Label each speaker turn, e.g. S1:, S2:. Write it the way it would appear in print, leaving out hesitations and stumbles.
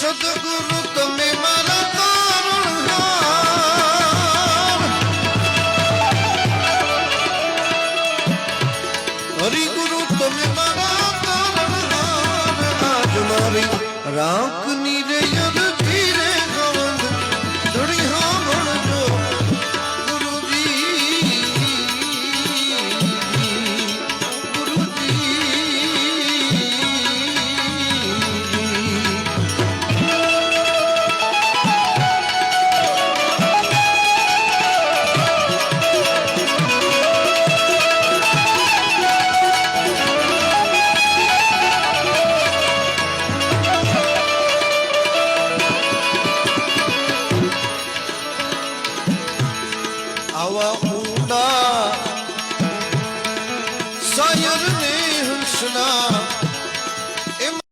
S1: સદગુરુ તમે મારા તારણહાર, હરિગુરુ તમે મારા તારણહાર, આજ મારી રાખની રે